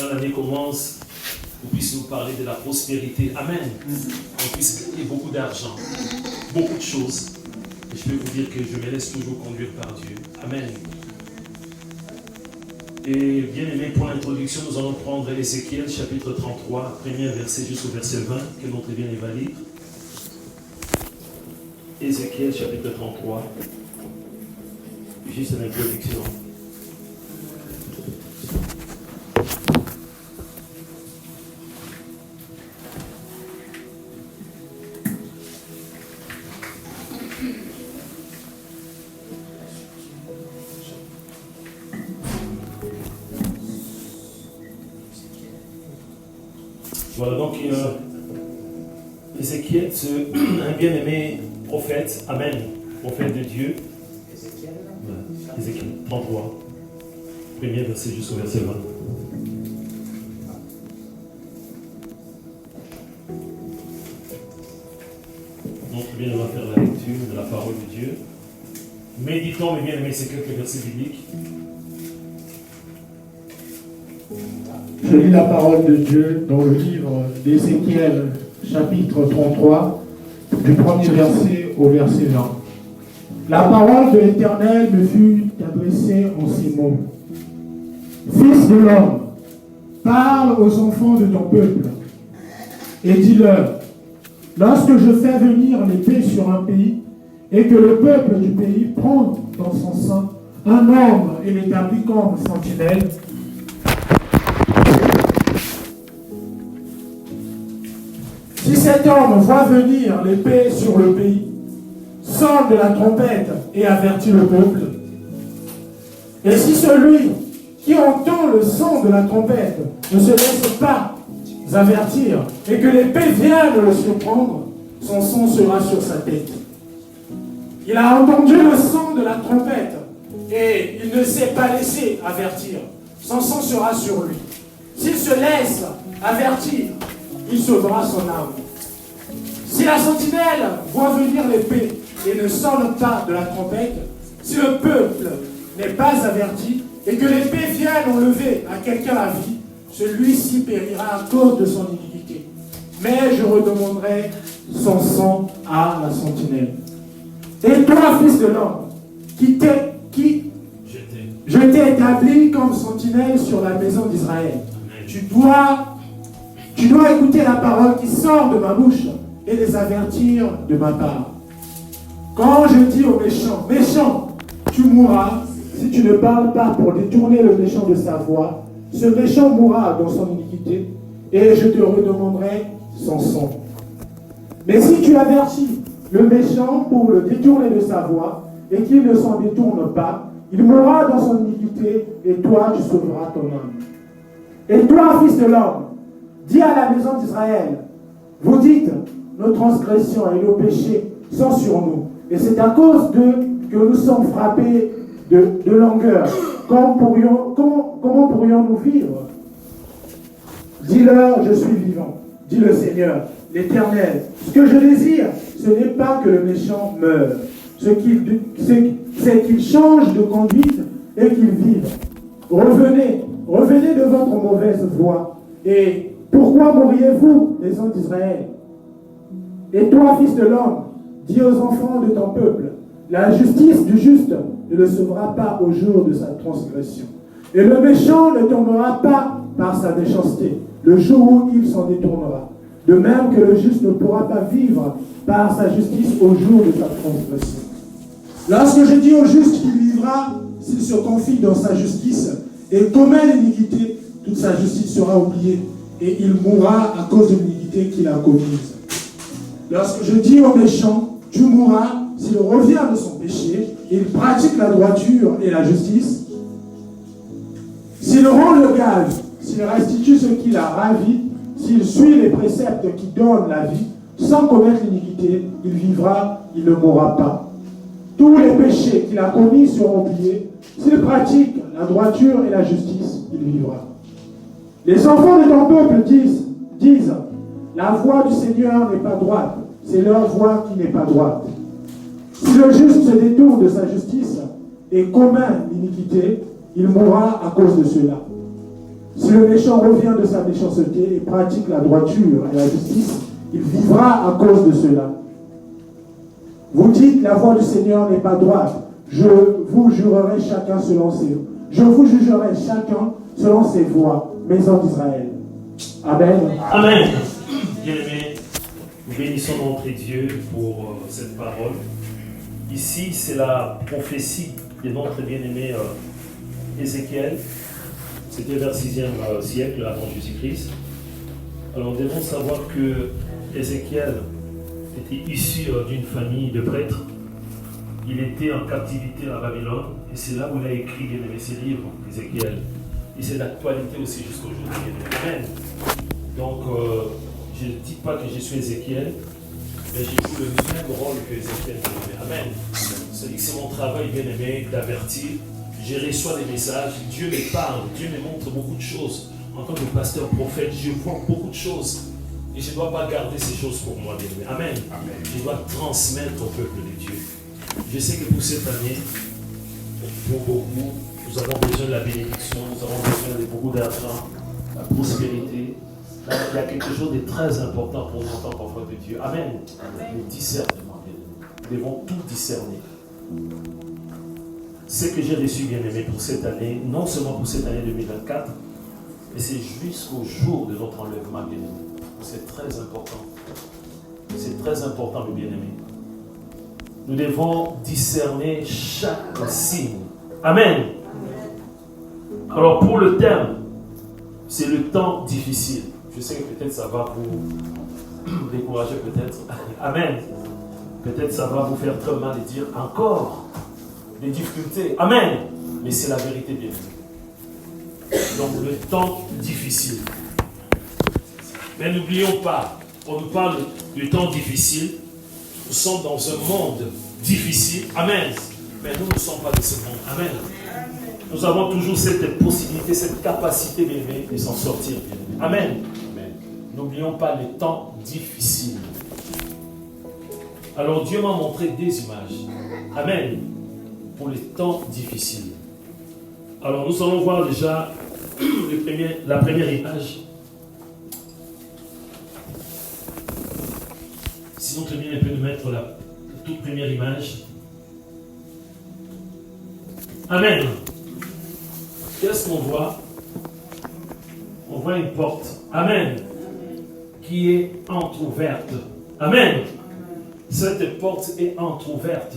quand l'année commence, vous puissiez nous parler de la prospérité. Amen. On puisse gagner beaucoup d'argent, beaucoup de choses. Et je peux vous dire que je me laisse toujours conduire par Dieu. Amen. Et bien aimé, pour l'introduction, nous allons prendre Ézéchiel chapitre 33, premier verset jusqu'au verset 20, que notre bien-aimé va lire. Ézéchiel chapitre 33, juste une introduction. Voilà, donc Ézéchiel, un bien-aimé prophète, Amen, prophète de Dieu. Ézéchiel 33, premier verset jusqu'au verset 20. Donc, bien, on va faire la lecture de la parole de Dieu. Méditons, mes bien-aimés, ces quelques versets bibliques. Je lis la parole de Dieu dans le livre d'Ézéchiel, chapitre 33, du premier verset au verset 20. La parole de l'Éternel me fut adressée en ces mots. Fils de l'homme, parle aux enfants de ton peuple et dis-leur, lorsque je fais venir l'épée sur un pays et que le peuple du pays prend dans son sein un homme et l'établit comme sentinelle, si cet homme voit venir l'épée sur le pays, sonne de la trompette et avertit le peuple, et si celui qui entend le son de la trompette ne se laisse pas avertir et que l'épée vienne le surprendre, son sang sera sur sa tête. Il a entendu le son de la trompette et il ne s'est pas laissé avertir. Son sang sera sur lui. S'il se laisse avertir, il sauvera son âme. Si la sentinelle voit venir l'épée et ne sonne pas de la trompette, si le peuple n'est pas averti et que l'épée vienne enlever à quelqu'un la vie, celui-ci périra à cause de son iniquité. Mais je redemanderai son sang à la sentinelle. Et toi, fils de l'homme, je t'ai établi comme sentinelle sur la maison d'Israël. Tu dois écouter la parole qui sort de ma bouche et les avertir de ma part. Quand je dis au méchant, méchant, tu mourras si tu ne parles pas pour détourner le méchant de sa voie, ce méchant mourra dans son iniquité et je te redemanderai son sang. Mais si tu avertis le méchant pour le détourner de sa voie et qu'il ne s'en détourne pas, il mourra dans son iniquité et toi tu sauveras ton âme. Et toi, fils de l'homme, dis à la maison d'Israël, vous dites, nos transgressions et nos péchés sont sur nous. Et c'est à cause d'eux que nous sommes frappés de langueur. Comment pourrions-nous vivre? Dis-leur, je suis vivant, dit le Seigneur, l'Éternel. Ce que je désire, ce n'est pas que le méchant meure. C'est qu'il change de conduite et qu'il vive. Revenez de votre mauvaise voie. Et pourquoi mourriez-vous, les hommes d'Israël? Et toi, fils de l'homme, dis aux enfants de ton peuple, la justice du juste ne le sauvera pas au jour de sa transgression. Et le méchant ne tombera pas par sa méchanceté, le jour où il s'en détournera. De même que le juste ne pourra pas vivre par sa justice au jour de sa transgression. Lorsque je dis au juste qu'il vivra, s'il se confie dans sa justice et commet l'iniquité, toute sa justice sera oubliée et il mourra à cause de l'iniquité qu'il a commise. Lorsque je dis au méchant, tu mourras, s'il revient de son péché, et il pratique la droiture et la justice, s'il rend le gage, s'il restitue ce qu'il a ravi, s'il suit les préceptes qui donnent la vie, sans commettre l'iniquité, il vivra, il ne mourra pas. Tous les péchés qu'il a commis seront oubliés. S'il pratique la droiture et la justice, il vivra. Les enfants de ton peuple disent, la voie du Seigneur n'est pas droite, c'est leur voie qui n'est pas droite. Si le juste se détourne de sa justice et commet l'iniquité, il mourra à cause de cela. Si Si le méchant revient de sa méchanceté et pratique la droiture et la justice, il vivra à cause de cela. Vous dites, la voie du Seigneur n'est pas droite. Je vous jugerai chacun selon ses voies, maison d'Israël. Amen. Amen. Bien-aimés, nous bénissons notre Dieu pour cette parole. Ici, c'est la prophétie de notre bien-aimé Ézéchiel. C'était vers le 6e siècle avant Jésus-Christ. Alors, nous devons savoir que Ézéchiel était issu d'une famille de prêtres. Il était en captivité à Babylone et c'est là où il a écrit bien-aimé ses livres, Ézéchiel. Et c'est d'actualité aussi jusqu'au jour de Amen. Donc, je ne dis pas que je suis Ézéchiel, mais j'ai joué le même rôle que Ézéchiel. Amen. C'est-à-dire que c'est mon travail, bien-aimé, d'avertir. Je reçois des messages, Dieu me parle, Dieu me montre beaucoup de choses. En tant que pasteur prophète, je vois beaucoup de choses. Et je ne dois pas garder ces choses pour moi, bien-aimé. Amen. Amen. Je dois transmettre au peuple de Dieu. Je sais que pour cette année, pour beaucoup, nous avons besoin de la bénédiction, nous avons besoin de beaucoup d'argent, la prospérité. Là, il y a quelque chose de très important pour nous en tant qu'enfants de Dieu. Amen. Le discernement, bien-aimé. Nous devons tout discerner. Ce que j'ai reçu, bien-aimé, pour cette année, non seulement pour cette année 2024, mais c'est jusqu'au jour de notre enlèvement, bien-aimé. C'est très important. C'est très important, mes bien-aimés. Nous devons discerner chaque signe. Amen. Alors, pour le terme, c'est le temps difficile. Je sais que peut-être ça va vous décourager, peut-être. Amen. Peut-être ça va vous faire très mal de dire encore des difficultés. Amen. Mais c'est la vérité, bien sûr. Donc, le temps difficile. Mais n'oublions pas, on nous parle du temps difficile. Nous sommes dans un monde difficile. Amen. Mais nous ne sommes pas de ce monde. Amen. Nous avons toujours cette possibilité, cette capacité, bien-aimé, de s'en sortir. Amen. Amen. N'oublions pas les temps difficiles. Alors Dieu m'a montré des images. Amen. Pour les temps difficiles. Alors nous allons voir déjà la première image. Si notre bien peut nous mettre la toute première image. Amen. Qu'est-ce qu'on voit? On voit une porte. Amen. Qui est entrouverte. Amen. Cette porte est entrouverte.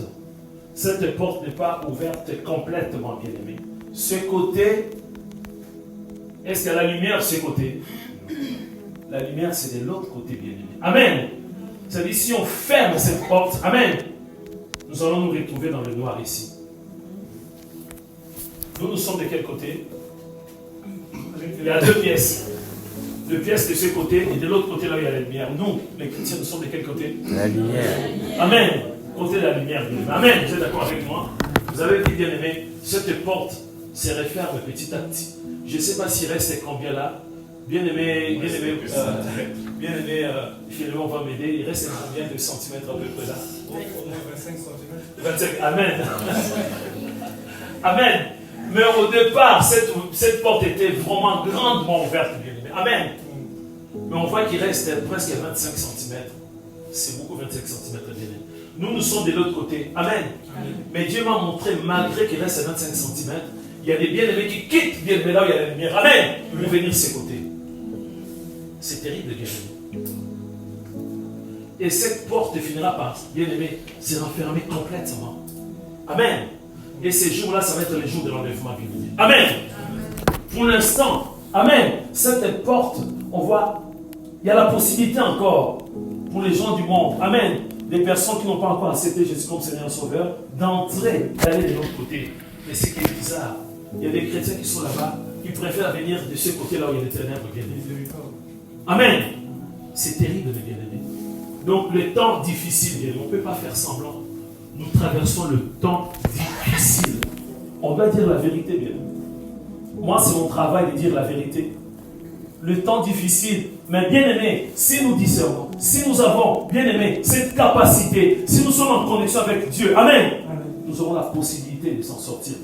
Cette porte n'est pas ouverte complètement, bien-aimé. Ce côté, est-ce qu'il y a la lumière de ce côté? La lumière, c'est de l'autre côté, bien-aimé. Amen. C'est-à-dire, si on ferme cette porte, amen, nous allons nous retrouver dans le noir ici. Nous sommes de quel côté? Il y a deux pièces. Deux pièces de ce côté et de l'autre côté, là où il y a la lumière. Nous, les chrétiens, nous sommes de quel côté? La lumière. Amen. Côté de la lumière. Amen. Vous êtes d'accord avec moi? Vous avez dit, bien aimé, cette porte se referme petit à petit. Je ne sais pas s'il reste combien là. Bien aimé, finalement, on va m'aider. Il reste combien de centimètres à peu près là? Au moins 25 centimètres. 25. Amen. Amen. Mais au départ, cette porte était vraiment grandement ouverte, bien aimé. Amen. Mais on voit qu'il reste presque 25 cm. C'est beaucoup 25 cm, bien aimé. Nous sommes de l'autre côté. Amen. Mais Dieu m'a montré, malgré qu'il reste 25 cm, il y a des bien-aimés qui quittent bien-aimés là où il y a la lumière. Amen. Pour venir de ces côtés. C'est terrible, bien-aimé. Et cette porte finira par, bien-aimé, se renfermer complètement. Amen. Et ces jours-là, ça va être les jours de l'enlèvement, bien-aimé. Amen. Pour l'instant, amen. Cette porte, on voit, il y a la possibilité encore pour les gens du monde. Amen. Les personnes qui n'ont pas encore accepté Jésus comme Seigneur Sauveur, d'entrer, d'aller de l'autre côté. Mais ce qui est bizarre, il y a des chrétiens qui sont là-bas, qui préfèrent venir de ce côté-là où il y a les ténèbres, bien-aimé. Amen. C'est terrible, les bien-aimés. Donc, le temps difficile, bien-aimé, on ne peut pas faire semblant. Nous traversons le temps difficile. On doit dire la vérité, bien-aimé. Moi, c'est mon travail de dire la vérité. Le temps difficile, mais bien aimé, si nous discernons, si nous avons, bien aimé, cette capacité, si nous sommes en connexion avec Dieu, amen, nous aurons la possibilité de s'en sortir.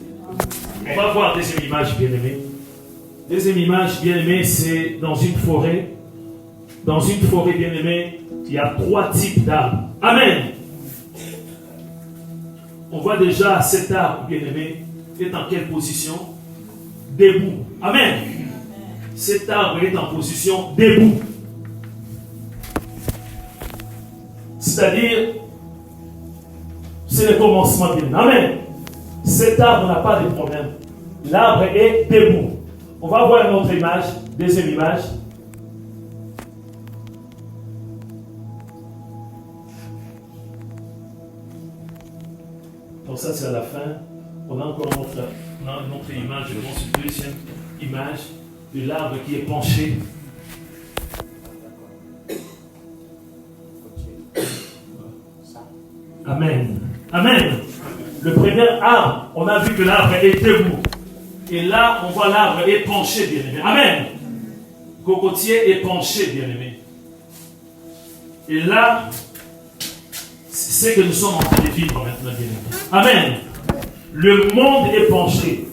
On va voir la deuxième image, bien aimé. Deuxième image, bien-aimé, c'est dans une forêt. Dans une forêt, bien-aimé, il y a 3 types d'arbres. Amen. On voit déjà cet arbre, bien-aimé, est en quelle position? Debout. Amen. Cet arbre est en position debout. C'est-à-dire, c'est le commencement, bien-aimé. Amen. Cet arbre n'a pas de problème. L'arbre est debout. On va voir une autre image, deuxième image. Donc ça c'est à la fin. On a encore une autre image, je pense une deuxième image de l'arbre qui est penché. Amen. Amen. Le premier arbre, on a vu que l'arbre est debout. Et là, on voit l'arbre est penché, bien-aimé. Amen. Cocotier est penché, bien-aimé. Et là, c'est ce que nous sommes en train de vivre maintenant, bien-aimé. Amen. Le monde est penché.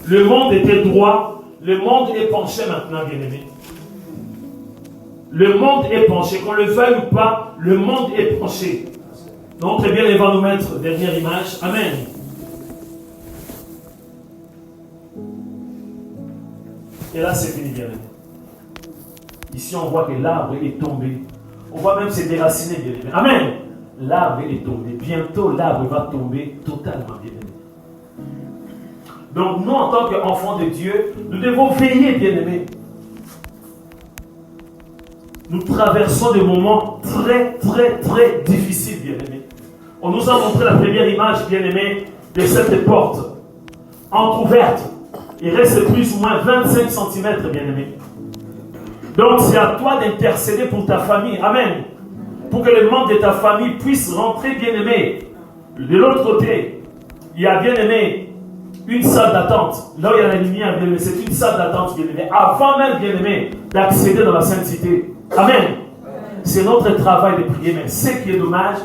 Le monde était droit. Le monde est penché maintenant, bien-aimé. Le monde est penché. Qu'on le veuille ou pas, le monde est penché. Donc, très bien, il va nous mettre dernière image. Amen. Et là, c'est fini, bien aimé. Ici, on voit que l'arbre est tombé. On voit même ses déraciné, bien aimé. Amen. L'arbre est tombé. Bientôt, l'arbre va tomber totalement, bien aimé. Donc, nous, en tant qu'enfants de Dieu, nous devons veiller, bien aimé. Nous traversons des moments très, très, très difficiles, bien aimé. On nous a montré la première image, bien aimé, de cette porte entrouverte. Il reste plus ou moins 25 cm, bien-aimé. Donc, c'est à toi d'intercéder pour ta famille. Amen. Pour que les membres de ta famille puissent rentrer, bien-aimé. De l'autre côté, il y a, bien-aimé, une salle d'attente. Là où il y a la lumière, bien-aimé, c'est une salle d'attente, bien-aimé. Avant même, bien-aimé, d'accéder dans la Sainte Cité. Amen. C'est notre travail de prier. Mais ce qui est dommage,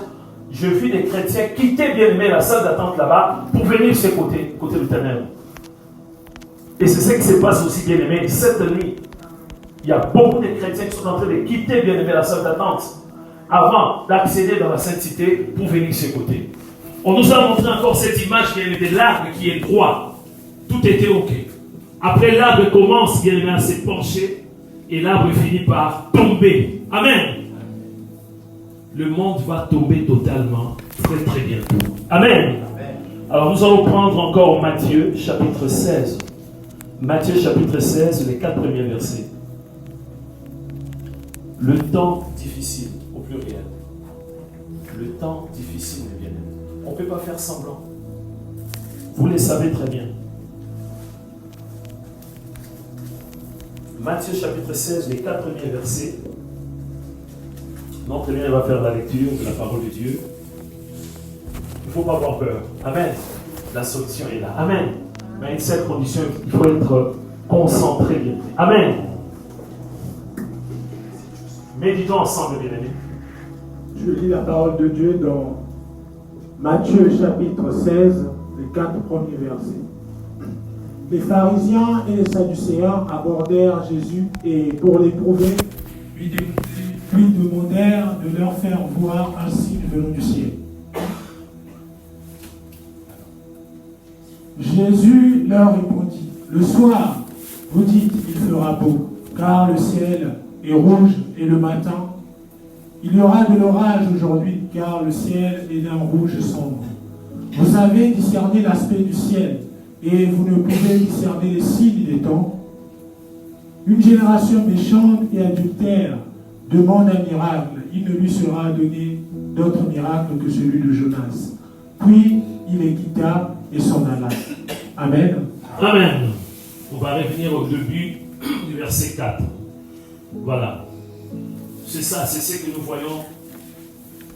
je vis des chrétiens quitter, bien-aimé, la salle d'attente là-bas pour venir de ce côté du ténèbre. Et c'est ce qui se passe aussi, bien-aimé, cette nuit. Il y a beaucoup de chrétiens qui sont en train de quitter, bien-aimé, la salle d'attente avant d'accéder dans la Sainte Cité pour venir de ce côté. On nous a montré encore cette image, bien-aimé, de l'arbre qui est droit. Tout était OK. Après, l'arbre commence, bien-aimé, à se pencher et l'arbre finit par tomber. Amen. Le monde va tomber totalement, très très bientôt. Amen. Alors nous allons prendre encore Matthieu, chapitre 16. Matthieu chapitre 16, les 4 premiers versets. Le temps difficile, au pluriel. Le temps difficile, mes bien-aimés. On ne peut pas faire semblant. Vous le savez très bien. Matthieu chapitre 16, les 4 premiers versets. Donc, très bien, il va faire la lecture de la parole de Dieu. Il ne faut pas avoir peur. Amen. La solution est là. Amen. Mais à une seule condition, il faut être concentré. Bien. Amen. Méditons ensemble, bien aimés. Je lis la parole de Dieu dans Matthieu chapitre 16, les 4 premiers versets. Les pharisiens et les sadducéens abordèrent Jésus et pour l'éprouver, lui demandèrent de leur faire voir un signe venant du ciel. Jésus leur répondit, le soir, vous dites il fera beau, car le ciel est rouge et le matin, il y aura de l'orage aujourd'hui, car le ciel est d'un rouge sombre. Vous savez discerner l'aspect du ciel, et vous ne pouvez discerner les signes des temps. Une génération méchante et adultère demande un miracle. Il ne lui sera donné d'autre miracle que celui de Jonas. Puis il les quitta et s'en alla. Amen. Amen. On va revenir au début du verset 4. Voilà. C'est ça, c'est ce que nous voyons.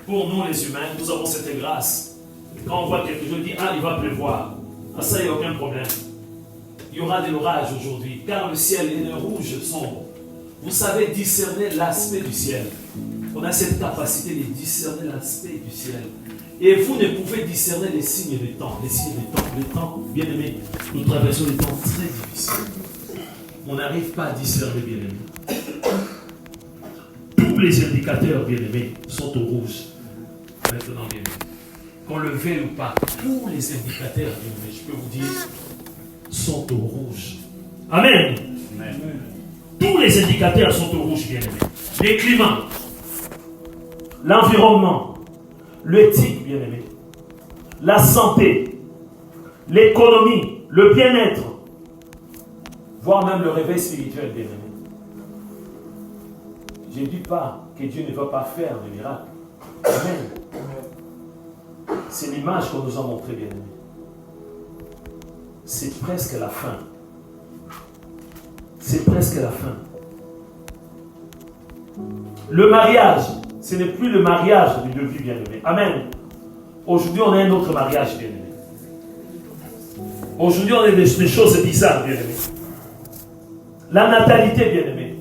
Pour nous les humains, nous avons cette grâce. Quand on voit quelque chose, on dit, ah, il va pleuvoir. Ah, ça, il n'y a aucun problème. Il y aura de l'orage aujourd'hui, car le ciel est d'un rouge sombre. Vous savez discerner l'aspect du ciel. On a cette capacité de discerner l'aspect du ciel. Et vous ne pouvez discerner les signes du temps. Les signes du temps. Le temps, bien aimé, nous traversons des temps très difficiles. on n'arrive pas à discerner, bien-aimés. Tous les indicateurs, bien-aimés, sont au rouge. Maintenant, bien-aimés. Qu'on le veuille ou pas, tous les indicateurs, bien-aimés, je peux vous dire, sont au rouge. Amen. Amen. Tous les indicateurs sont au rouge, bien-aimés. Les climats, l'environnement, l'éthique, bien-aimés, la santé, l'économie, le bien-être, voire même le réveil spirituel, bien-aimés. Je ne dis pas que Dieu ne va pas faire de miracles. Amen. C'est l'image qu'on nous a montrée, bien-aimés. C'est presque la fin. C'est presque la fin. Le mariage, ce n'est plus le mariage du début, bien-aimé. Amen. Aujourd'hui, on a un autre mariage, bien-aimé. Aujourd'hui, on a des choses bizarres, bien-aimé. La natalité, bien-aimé.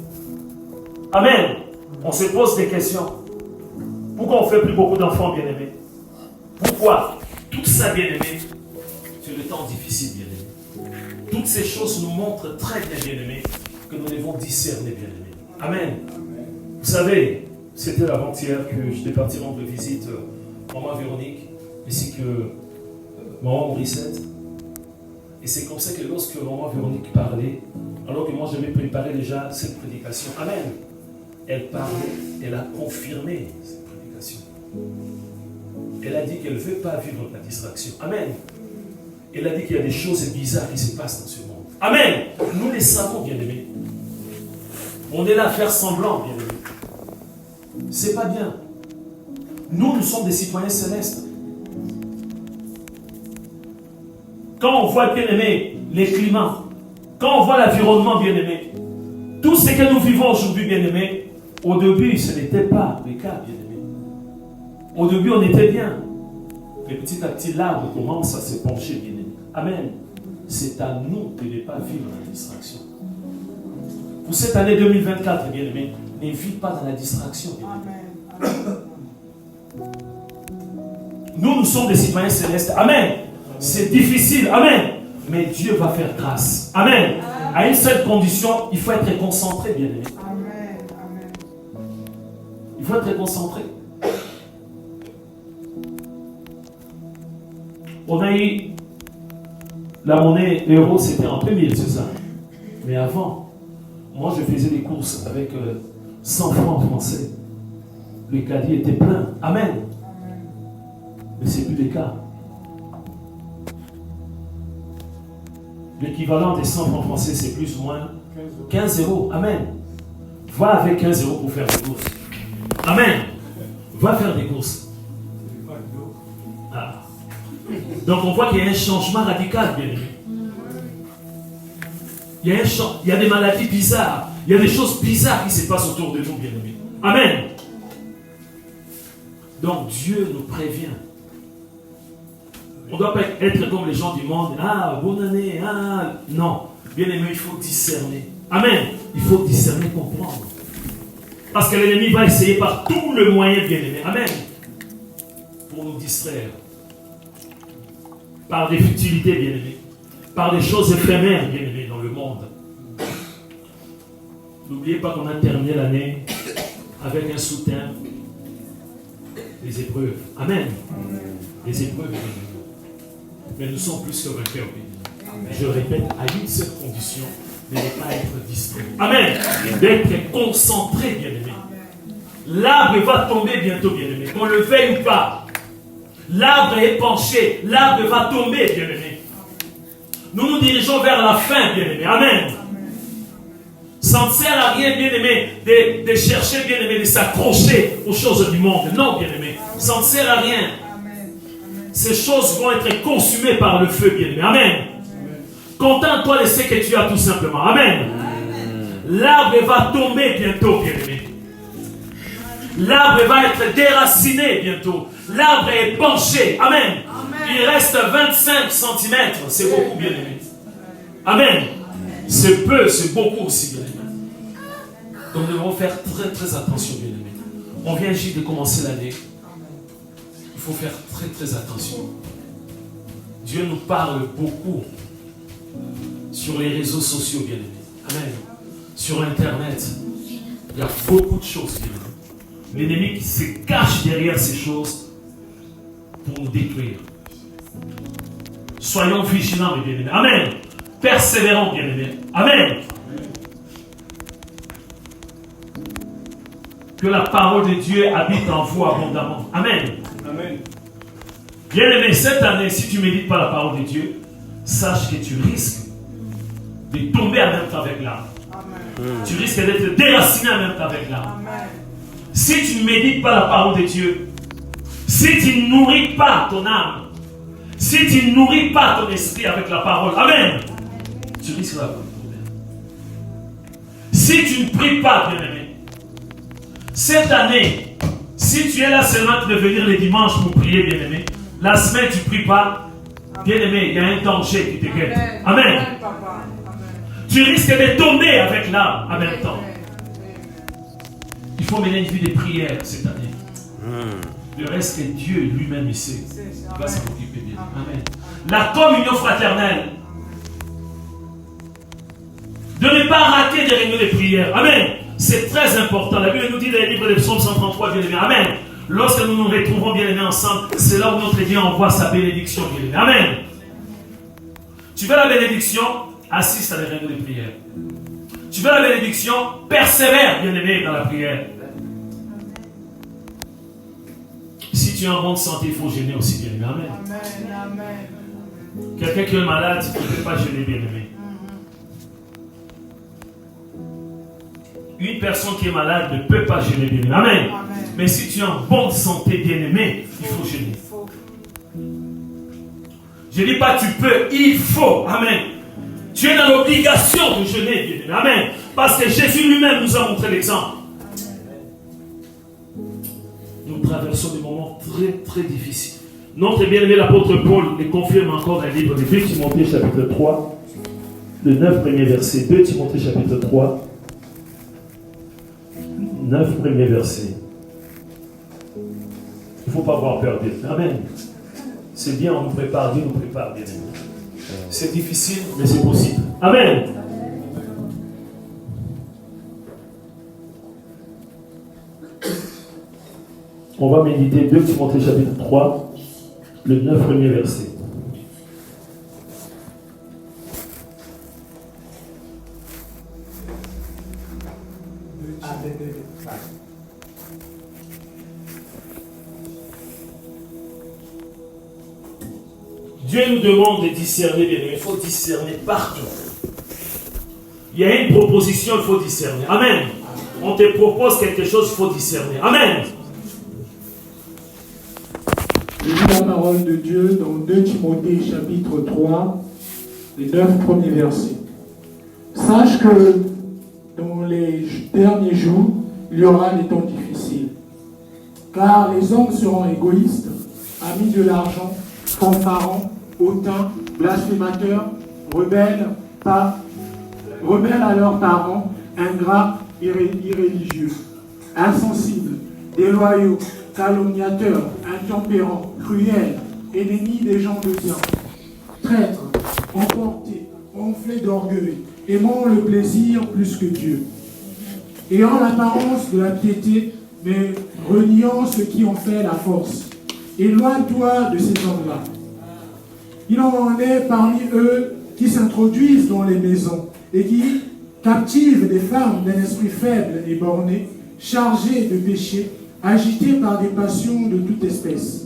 Amen. On se pose des questions. Pourquoi on ne fait plus beaucoup d'enfants, bien-aimés? Pourquoi? Tout ça, bien-aimé, c'est le temps difficile, bien-aimé. Toutes ces choses nous montrent très bien, bien-aimés, que nous devons discerner, bien-aimés. Amen. Vous savez, c'était l'avant-hier que j'étais parti rendre visite maman Véronique, ainsi que maman Morissette. Et c'est comme ça que lorsque maman Véronique parlait, alors que moi j'avais préparé déjà cette prédication, amen, elle parlait, elle a confirmé cette prédication. Elle a dit qu'elle ne veut pas vivre la distraction. Amen. Elle a dit qu'il y a des choses bizarres qui se passent dans ce monde. Amen. Nous les savons, bien-aimés. On est là à faire semblant, bien-aimés. C'est pas bien. Nous sommes des citoyens célestes. Quand on voit, bien-aimés, les climats, quand on voit l'environnement, bien-aimés, tout ce que nous vivons aujourd'hui, bien-aimés, au début, ce n'était pas le cas, bien-aimés. Au début, on était bien. Mais petit à petit, l'arbre commence à se pencher, bien-aimés. Amen. C'est à nous de ne pas vivre la distraction. Pour cette année 2024, bien-aimés, ne vis pas dans la distraction, bien-aimés. Nous sommes des citoyens célestes. Amen. C'est difficile. Amen. Mais Dieu va faire grâce. Amen. À une seule condition, il faut être concentré, bien-aimé. Amen. Il faut être concentré. On a eu la monnaie euro, c'était en 2000, c'est ça. Mais avant, moi je faisais des courses avec 100 francs français. Le caddie était plein. Amen. Mais ce n'est plus le cas. L'équivalent des 100 francs français, c'est plus ou moins 15 euros. Amen. Va avec 15 euros pour faire des courses. Amen. Va faire des courses. Ah. Donc on voit qu'il y a un changement radical, bien aimé. Il y a des maladies bizarres. Il y a des choses bizarres qui se passent autour de nous, bien aimés. Amen. Donc Dieu nous prévient. On ne doit pas être comme les gens du monde. Ah, bonne année. Ah, non. Bien aimé, il faut discerner. Amen. Il faut discerner, comprendre. Parce que l'ennemi va essayer par tous les moyens, bien aimé. Amen. Pour nous distraire. Par des futilités, bien aimé. Par des choses éphémères, bien aimé, dans le monde. N'oubliez pas qu'on a terminé l'année avec un soutien des épreuves. Amen. Les épreuves, bien aimé. Mais nous sommes plus que vainqueurs. Je répète, à une seule condition, de ne pas être distrait. Amen. D'être concentré, bien-aimé. L'arbre va tomber bientôt, bien-aimé. Qu'on le veuille ou pas. L'arbre est penché. L'arbre va tomber, bien-aimé. Nous nous dirigeons vers la fin, bien-aimé. Amen. Ça ne sert à rien, bien-aimé, de chercher, bien-aimé, de s'accrocher aux choses du monde. Non, bien-aimé. Ça ne sert à rien. Ces choses vont être consumées par le feu, bien-aimé. Amen. Contente-toi de ce que tu as, tout simplement. Amen. L'arbre va tomber bientôt, bien-aimé. L'arbre va être déraciné bientôt. L'arbre est penché. Amen. Il reste 25 cm. C'est beaucoup, bien-aimé. Amen. C'est peu, c'est beaucoup aussi, bien-aimé. Donc nous devons faire très, très attention, bien-aimé. On vient juste de commencer l'année. Il faut faire très très attention. Dieu nous parle beaucoup sur les réseaux sociaux, bien aimés. Amen. Sur Internet, il y a beaucoup de choses, bien-aimés. L'ennemi qui se cache derrière ces choses pour nous détruire. Soyons vigilants, mes bien-aimés. Amen. Persévérons, bien-aimés. Amen. Que la parole de Dieu habite en vous abondamment. Amen. Amen. Bien-aimé, cette année, si tu ne médites pas la parole de Dieu, sache que tu risques de tomber en même temps avec l'âme. Tu risques d'être déraciné en même temps avec l'âme. Si tu ne médites pas la parole de Dieu, si tu ne nourris pas ton âme, si tu ne nourris pas ton esprit avec la parole, amen, tu risques d'avoir un problème. Si tu ne pries pas, bien-aimé, cette année, si tu es là seulement de venir les dimanches pour prier, bien-aimé, la semaine tu ne pries pas, bien-aimé, il y a un danger qui te guette. Amen. Tu risques de tomber avec l'âme en même temps. Il faut mener une vie de prière cette année. Le reste, c'est Dieu lui-même ici. Il va s'en occuper bien. Amen. La communion fraternelle. De ne pas rater des réunions de prière. Amen. C'est très important. La Bible nous dit dans les livres de Psaume 133, bien aimé. Amen. Lorsque nous nous retrouvons bien aimés ensemble, c'est là où notre Dieu envoie sa bénédiction, bien aimé. Amen. Tu veux la bénédiction? Assiste à des réunions de prière. Tu veux la bénédiction? Persévère, bien aimé, dans la prière. Si tu es en bonne santé, il faut jeûner aussi, bien aimé. Amen. Amen. Quelqu'un qui est malade, il ne peut pas jeûner, bien aimé. Une personne qui est malade ne peut pas jeûner, bien aimé. Amen. Amen. Mais si tu es en bonne santé, bien aimé, il faut jeûner. Je ne dis pas tu peux, il faut. Amen. Tu es dans l'obligation de jeûner, bien aimé. Amen. Parce que Jésus lui-même nous a montré l'exemple. Nous traversons des moments très très difficiles. Notre bien-aimé l'apôtre Paul le confirme encore dans le livre de 2 Timothée chapitre 3, le 9 premier verset. 2 Timothée chapitre 3, 9 premier verset. Il ne faut pas avoir peur d'être. Amen. C'est bien, on nous prépare, Dieu nous prépare, bien aimé. C'est difficile, mais c'est possible. Amen. On va méditer 2 Timothée chapitre 3, le 9 premier verset. Dieu nous demande de discerner, bien aimé. Il faut discerner partout. Il y a une proposition, il faut discerner. Amen. On te propose quelque chose, il faut discerner. Amen. Je lis la parole de Dieu dans 2 Timothée chapitre 3, les 9 premiers versets. Sache que dans les derniers jours, il y aura des temps difficiles. Car les hommes seront égoïstes, amis de l'argent, fanfarons, hautains, blasphémateurs, rebelles à leurs parents, ingrats, irréligieux, insensibles, déloyaux, calomniateurs, intempérants, cruels, ennemis des gens de bien, traîtres, emportés, enflés d'orgueil, aimant le plaisir plus que Dieu, ayant l'apparence de la piété, mais reniant ce qui en fait la force. Éloigne-toi de ces hommes-là. Il en est parmi eux qui s'introduisent dans les maisons et qui captivent des femmes d'un esprit faible et borné, chargées de péché, agitées par des passions de toute espèce,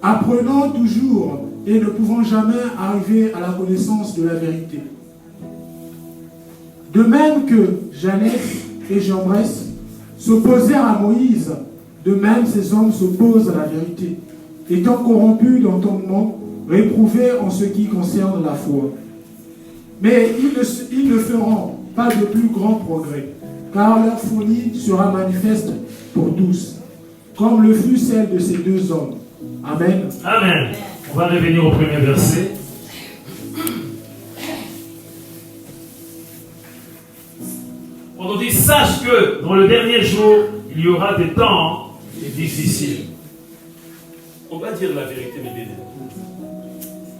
apprenant toujours et ne pouvant jamais arriver à la connaissance de la vérité. De même que Janès et Jambres s'opposèrent à Moïse, de même ces hommes s'opposent à la vérité, étant corrompus d'entendement, réprouvés en ce qui concerne la foi. Mais ils ne feront pas de plus grand progrès, car leur folie sera manifeste pour tous, comme le fut celle de ces deux hommes. Amen. Amen. On va revenir au premier verset. On nous dit, sache que dans le dernier jour, il y aura des temps difficiles. On va dire la vérité, mes bien-aimés.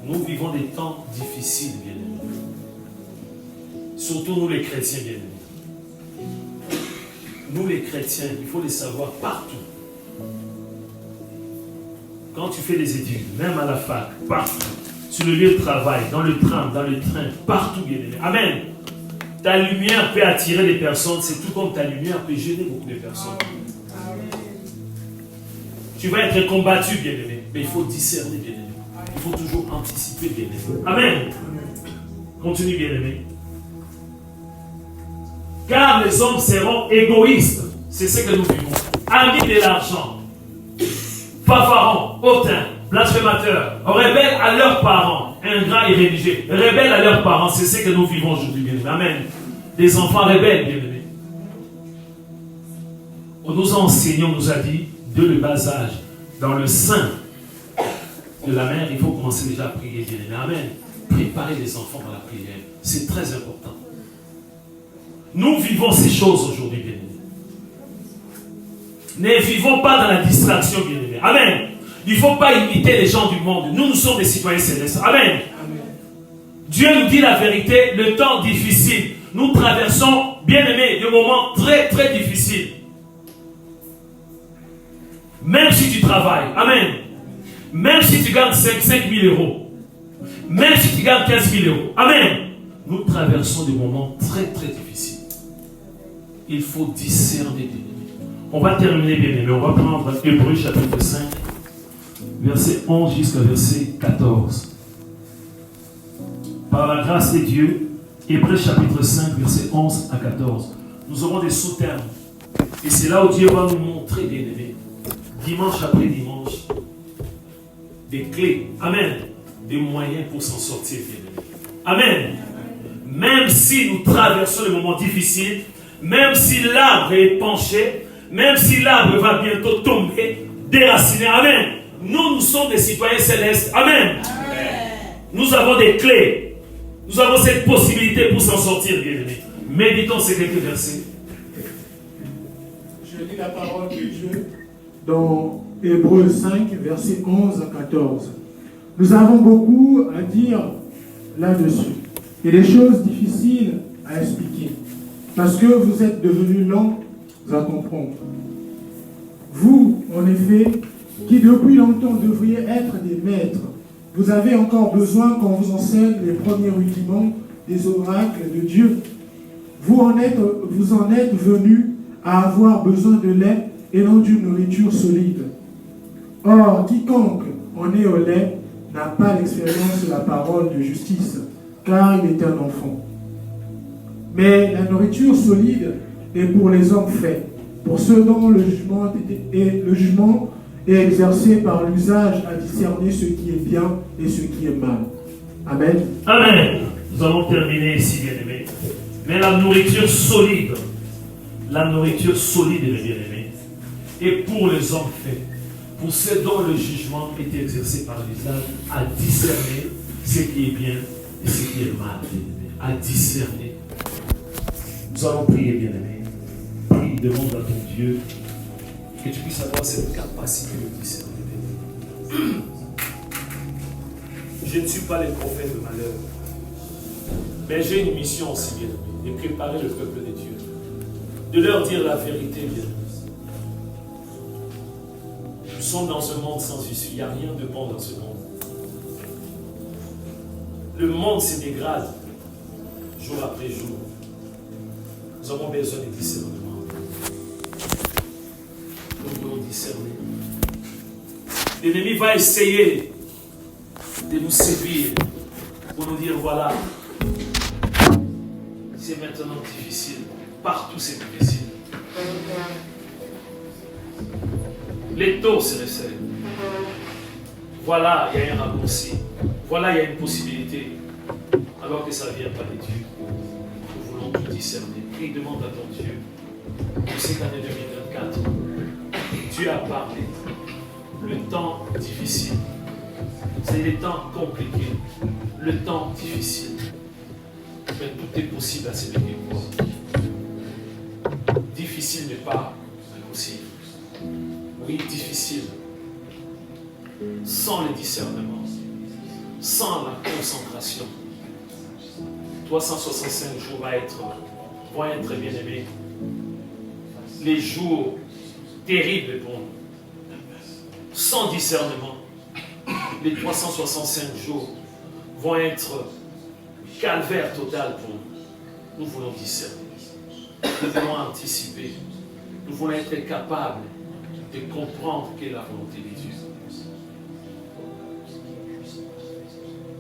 Nous vivons des temps difficiles, bien-aimés. Surtout nous les chrétiens, bien-aimés. Nous les chrétiens, il faut les savoir partout. Quand tu fais des études, même à la fac, partout, sur le lieu de travail, dans le tram, dans le train, partout, bien-aimé. Amen. Ta lumière peut attirer des personnes, c'est tout comme ta lumière peut gêner beaucoup de personnes. Tu vas être combattu, bien-aimé, mais il faut discerner, bien-aimé. Il faut toujours anticiper, bien-aimé. Amen. Continue, bien-aimé. Car les hommes seront égoïstes. C'est ce que nous vivons. Amis de l'argent, fanfarons, hautains, blasphémateurs, rebelles à leurs parents, ingrats et religieux, rebelles à leurs parents. C'est ce que nous vivons aujourd'hui, bien-aimé. Amen. Des enfants rebelles, bien-aimés. On nous a enseigné, on nous a dit, de le bas âge, dans le sein de la mère, il faut commencer déjà à prier, bien-aimé. Amen. Préparer les enfants à la prière. C'est très important. Nous vivons ces choses aujourd'hui, bien-aimés. Ne vivons pas dans la distraction, bien-aimés. Amen. Il ne faut pas imiter les gens du monde. Nous sommes des citoyens célestes. Amen. Amen. Dieu nous dit la vérité, le temps difficile. Nous traversons, bien-aimés, des moments très, très difficiles. Même si tu travailles. Amen. Même si tu gagnes 5 000 euros. Même si tu gagnes 15 000 euros. Amen. Nous traversons des moments très, très difficiles. Il faut discerner, bien-aimés. On va terminer, bien-aimés. On va prendre Hébreux chapitre 5, verset 11 jusqu'à verset 14. Par la grâce de Dieu, Hébreux chapitre 5, verset 11 à 14. Nous aurons des sous-termes. Et c'est là où Dieu va nous montrer, bien-aimés, dimanche après dimanche, des clés. Amen. Des moyens pour s'en sortir, bien-aimés. Amen. Même si nous traversons les moments difficiles, même si l'arbre est penché, même si l'arbre va bientôt tomber, déraciné. Amen. Nous sommes des citoyens célestes. Amen. Amen. Nous avons des clés. Nous avons cette possibilité pour s'en sortir, bien-aimés. Méditons ces quelques versets. Je lis la parole de Dieu dans Hébreux 5, versets 11 à 14. Nous avons beaucoup à dire là-dessus. Et des choses difficiles à expliquer. Parce que vous êtes devenus lents à comprendre. Vous, en effet, qui depuis longtemps devriez être des maîtres, vous avez encore besoin qu'on vous enseigne les premiers rudiments des oracles de Dieu. Vous en êtes venus à avoir besoin de lait et non d'une nourriture solide. Or, quiconque en est au lait n'a pas l'expérience de la parole de justice, car il est un enfant. Mais la nourriture solide est pour les hommes faits, pour ceux dont le jugement est exercé par l'usage à discerner ce qui est bien et ce qui est mal. Amen. Amen. Nous allons terminer ici, bien-aimés. Mais la nourriture solide, mes bien-aimés, est pour les hommes faits, pour ceux dont le jugement est exercé par l'usage à discerner ce qui est bien et ce qui est mal, bien-aimés. À discerner. Nous allons prier, bien-aimés. Prie, demande à ton Dieu que tu puisses avoir cette capacité de discerner, bien-aimés. Je ne suis pas le prophète de malheur, mais j'ai une mission aussi, bien-aimés, de préparer le peuple de Dieu, de leur dire la vérité, bien-aimés. Nous sommes dans un monde sans issue, il n'y a rien de bon dans ce monde. Le monde se dégrade jour après jour. Nous avons besoin de discernement. Nous devons discerner. L'ennemi va essayer de nous séduire pour nous dire voilà, c'est maintenant difficile. Partout c'est difficile. Les taux se resserrent. Voilà, il y a un raccourci. Voilà, il y a une possibilité. Alors que ça ne vient pas de Dieu. Nous voulons tout discerner. Prie, demande à ton Dieu. Pour cette année 2024, Dieu a parlé. Le temps difficile. C'est les temps compliqués. Le temps difficile. Mais tout est possible à celui qui croit. Difficile n'est pas impossible. Oui, difficile. Sans le discernement, sans la concentration, 365 jours vont être bien-aimés. Les jours terribles pour nous. Sans discernement. Les 365 jours vont être calvaire total pour nous. Nous voulons discerner. Nous voulons anticiper. Nous voulons être capables de comprendre quelle est la volonté de Dieu.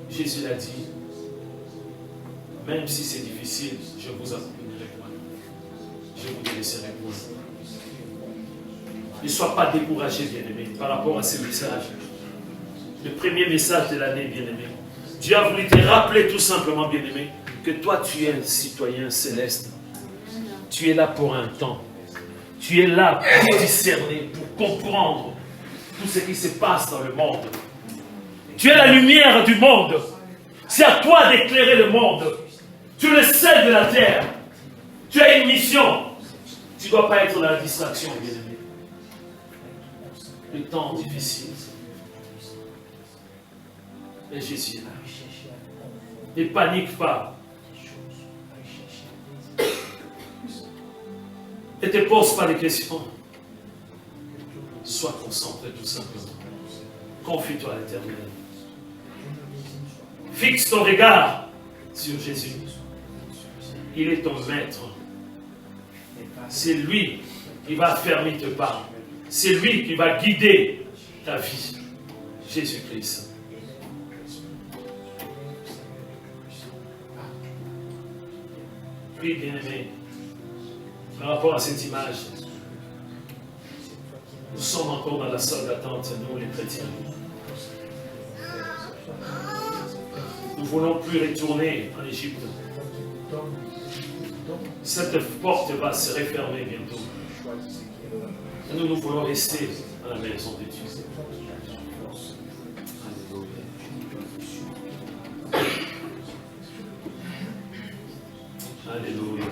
Jésus l'a dit, même si c'est difficile, je vous accompagnerai moi. Je vous délaisserai moi. Ne sois pas découragé, bien-aimé, par rapport à ce message. Le premier message de l'année, bien-aimé. Dieu a voulu te rappeler tout simplement, bien-aimé, que toi, tu es un citoyen céleste. Tu es là pour un temps. Tu es là pour discerner, pour comprendre tout ce qui se passe dans le monde. Tu es la lumière du monde. C'est à toi d'éclairer le monde. Tu es le sel de la terre. Tu as une mission. Tu ne dois pas être dans la distraction, bien-aimé. Le temps difficile. Mais Jésus est là. Ne panique pas. Ne te pose pas de questions. Sois concentré tout simplement. Confie-toi à l'Éternel. Fixe ton regard sur Jésus. Il est ton maître. C'est lui qui va fermer tes pas. C'est lui qui va guider ta vie. Jésus-Christ. Oui, bien-aimé, par rapport à cette image, nous sommes encore dans la salle d'attente, nous les chrétiens. Nous ne voulons plus retourner en Égypte. Cette porte va se refermer bientôt. Et nous voulons rester à la maison de Dieu. Alléluia.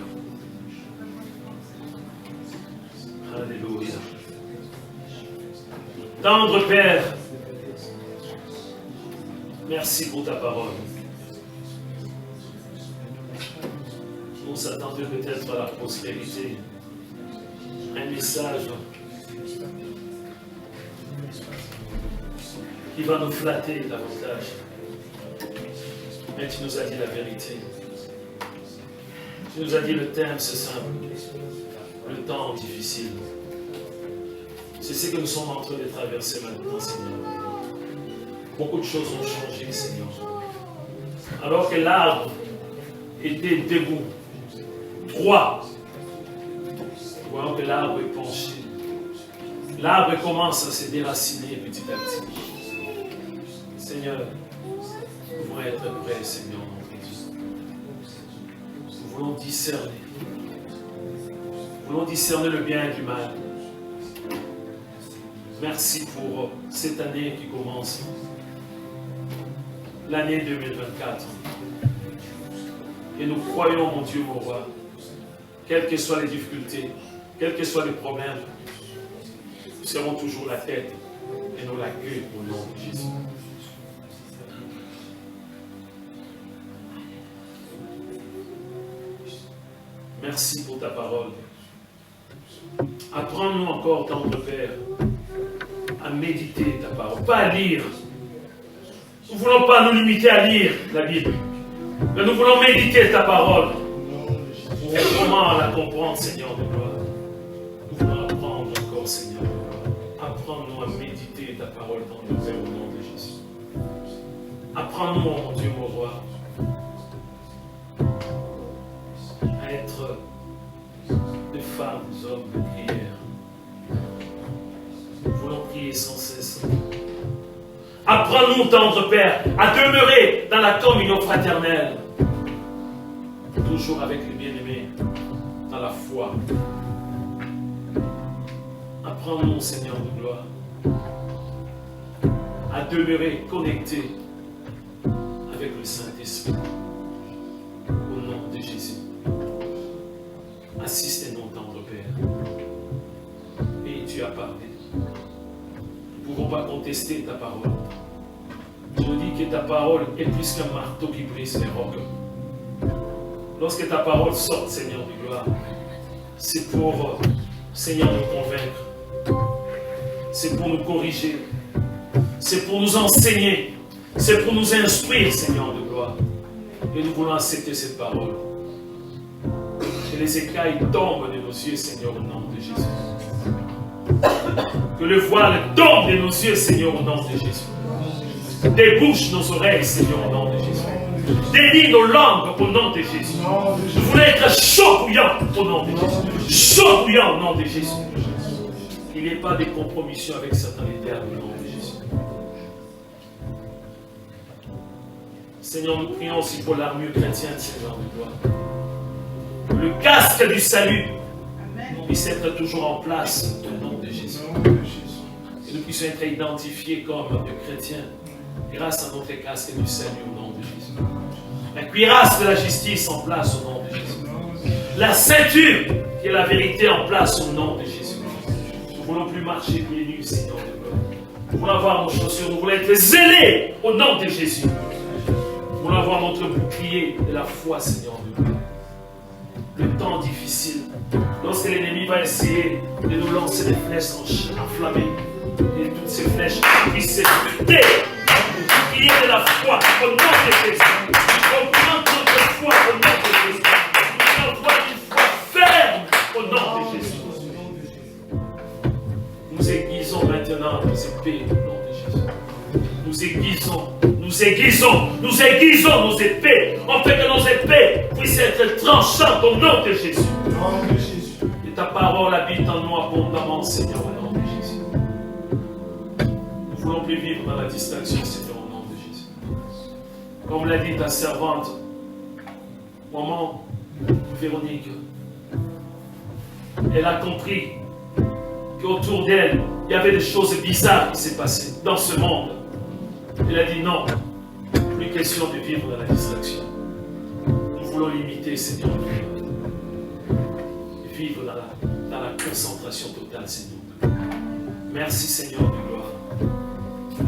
Alléluia. Tendre Père, merci pour ta parole. On s'attendait peut-être à la prospérité. Un message qui va nous flatter davantage. Mais tu nous as dit la vérité. Tu nous as dit le thème, c'est simple. Le temps difficile. C'est ce que nous sommes en train de traverser maintenant, Seigneur. Beaucoup de choses ont changé, Seigneur. Alors que l'arbre était debout, droit, nous voyons que l'arbre est penché. L'arbre commence à se déraciner petit à petit. Seigneur, nous voulons être prêts, Seigneur, notre Dieu. Nous voulons discerner. Nous voulons discerner le bien et du mal. Merci pour cette année qui commence. L'année 2024. Et nous croyons, mon Dieu, mon roi, quelles que soient les difficultés, quels que soient les problèmes, nous serons toujours la tête et non la queue au nom de Jésus. Merci pour ta parole. Apprends-nous encore, tendre Père, à méditer ta parole, pas à lire. Nous ne voulons pas nous limiter à lire la Bible, mais nous voulons méditer ta parole pour vraiment la comprendre, Seigneur de gloire. Nous voulons apprendre encore, Seigneur de gloire. Apprends-nous à méditer ta parole dans nos Père au nom de Jésus. Apprends-nous, mon Dieu, mon roi, à être des femmes, des hommes de prière. Nous voulons prier sans cesse. Apprends-nous, tendre Père, à demeurer dans la communion fraternelle. Toujours avec les bien-aimés, dans la foi. Apprends-nous, Seigneur de gloire, à demeurer connectés avec le Saint-Esprit. Au nom de Jésus. Assistez-nous, tendre Père. Et tu as parlé. Nous ne pouvons pas contester ta parole. Tu nous dis que ta parole est plus qu'un marteau qui brise les rocs. lorsque ta parole sort, Seigneur de gloire, c'est pour, Seigneur, nous convaincre. C'est pour nous corriger. C'est pour nous enseigner. C'est pour nous instruire, Seigneur de gloire. Et nous voulons accepter cette parole. Que les écailles tombent de nos yeux, Seigneur, au nom de Jésus. Que le voile tombe de nos yeux, Seigneur, au nom de Jésus. Débouche nos oreilles, Seigneur, au nom de Jésus. Délie nos langues au nom de Jésus. Nous voulons être chaud bouillant au nom de Jésus. Chaud bouillant au nom de Jésus. Il n'y ait pas de compromission avec Satan l'éternel au nom de Jésus. Seigneur, nous prions aussi pour l'armure chrétienne, Seigneur de gloire. Le casque du salut puisse être toujours en place au nom de Jésus. Et nous puissions être identifiés comme des chrétiens grâce à notre casque du salut au nom de Jésus. La cuirasse de la justice en place au nom de Jésus. La ceinture qui est la vérité en place au nom de Jésus. Nous ne voulons plus marcher pieds nus, Seigneur de gloire. Nous voulons avoir nos chaussures, nous voulons être zélés au nom de Jésus. Nous voulons avoir notre bouclier de la foi, Seigneur de gloire. Le temps difficile, lorsque l'ennemi va essayer de nous lancer des flèches enflammées, et toutes ces flèches puissent s'effriter. Il y a de la foi au nom de Jésus. Augmente notre foi au nom de Jésus. Nous avons une foi ferme au nom de Jésus. Nous aiguisons maintenant nos épées au nom de Jésus. Nous aiguisons nos épées. On fait que nos épées puissent être tranchantes au nom de Jésus. Et ta parole habite en nous abondamment, Seigneur, au nom de Jésus. Nous ne voulons plus vivre dans la distraction, Seigneur. Comme l'a dit ta servante, maman Véronique, elle a compris qu'autour d'elle, il y avait des choses bizarres qui s'est passées dans ce monde. Elle a dit non, plus question de vivre dans la distraction. Nous voulons l'imiter, Seigneur, et vivre dans la concentration totale, Seigneur. Merci, Seigneur de gloire.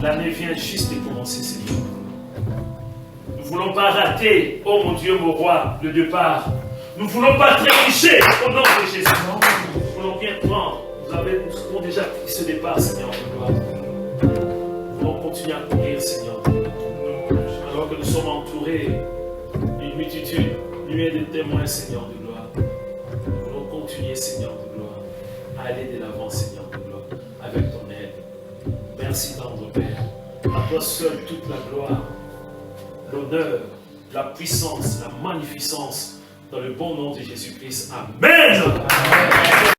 L'année vient juste de commencer, Seigneur. Nous ne voulons pas rater, oh mon Dieu, mon roi, le départ. Nous ne voulons pas trébucher au nom de Jésus. Nous voulons bien prendre. Nous avons déjà pris ce départ, Seigneur de gloire. Nous voulons continuer à courir, Seigneur. Alors que nous sommes entourés d'une multitude, nuée de témoins, Seigneur de gloire. Nous voulons continuer, Seigneur de gloire, à aller de l'avant, Seigneur de gloire, avec ton aide. Merci, tendre Père. À toi seul toute la gloire, l'honneur, la puissance, la magnificence, dans le bon nom de Jésus-Christ. Amen. Amen.